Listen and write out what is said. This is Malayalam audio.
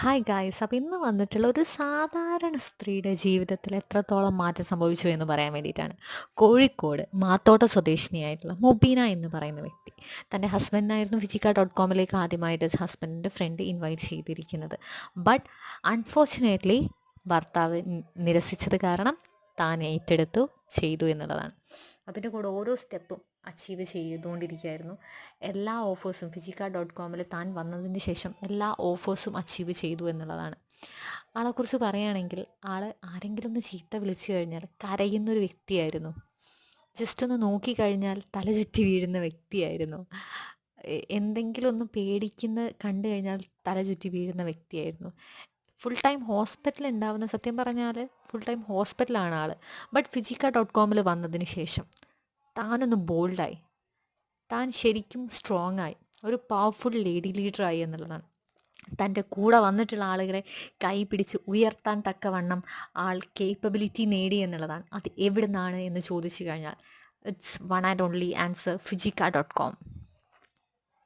ഹായ് ഗായ്സ്, അപ്പോൾ ഇന്ന് വന്നിട്ടുള്ള ഒരു സാധാരണ സ്ത്രീയുടെ ജീവിതത്തിൽ എത്രത്തോളം മാറ്റം സംഭവിച്ചു എന്ന് പറയാൻ വേണ്ടിയിട്ടാണ്. കോഴിക്കോട് മാത്തോട്ട സ്വദേശിനിയായിട്ടുള്ള മൊബീന എന്ന് പറയുന്ന വ്യക്തി തൻ്റെ ഹസ്ബൻഡിനായിരുന്നു ഫിജിക്ക.കോമിലേക്ക് ആദ്യമായിട്ട് ഹസ്ബൻഡിൻ്റെ ഫ്രണ്ട് ഇൻവൈറ്റ് ചെയ്തിരിക്കുന്നത്. ബട്ട് അൺഫോർച്ചുനേറ്റ്ലി ഭർത്താവ് നിരസിച്ചത് കാരണം താൻ ഏറ്റെടുത്തു ചെയ്തു എന്നുള്ളതാണ്. അതിൻ്റെ കൂടെ ഓരോ സ്റ്റെപ്പും അച്ചീവ് ചെയ്തുകൊണ്ടിരിക്കുകയായിരുന്നു. എല്ലാ ഓഫേഴ്സും ഫിജിക്ക.കോമിൽ താൻ വന്നതിന് ശേഷം എല്ലാ ഓഫേഴ്സും അച്ചീവ് ചെയ്തു എന്നുള്ളതാണ്. ആളെക്കുറിച്ച് പറയുകയാണെങ്കിൽ ആരെങ്കിലും ഒന്ന് ചീത്ത വിളിച്ചു കഴിഞ്ഞാൽ കരയുന്നൊരു വ്യക്തിയായിരുന്നു. ജസ്റ്റ് ഒന്ന് നോക്കിക്കഴിഞ്ഞാൽ തല ചുറ്റി വീഴുന്ന വ്യക്തിയായിരുന്നു. എന്തെങ്കിലും ഒന്ന് കണ്ടു കഴിഞ്ഞാൽ തല ചുറ്റി വീഴുന്ന വ്യക്തിയായിരുന്നു. ഫുൾ ടൈം ഹോസ്പിറ്റലിൽ ഉണ്ടാവുന്ന, സത്യം പറഞ്ഞാൽ ഫുൾ ടൈം ഹോസ്പിറ്റലാണ് ആൾ. ബട്ട് ഫിജിക്ക.കോമിൽ വന്നതിന് ശേഷം താനൊന്ന് ബോൾഡായി, താൻ ശരിക്കും സ്ട്രോങ് ആയി, ഒരു പവർഫുൾ ലേഡി ലീഡറായി എന്നുള്ളതാണ്. തൻ്റെ കൂടെ വന്നിട്ടുള്ള ആളുകളെ കൈ പിടിച്ച് ഉയർത്താൻ തക്കവണ്ണം ആൾ കേപ്പബിലിറ്റി നേടി എന്നുള്ളതാണ്. അത് എവിടെ നിന്നാണ് എന്ന് ചോദിച്ചു കഴിഞ്ഞാൽ it's one and only answer ഫിജിക്ക.കോം.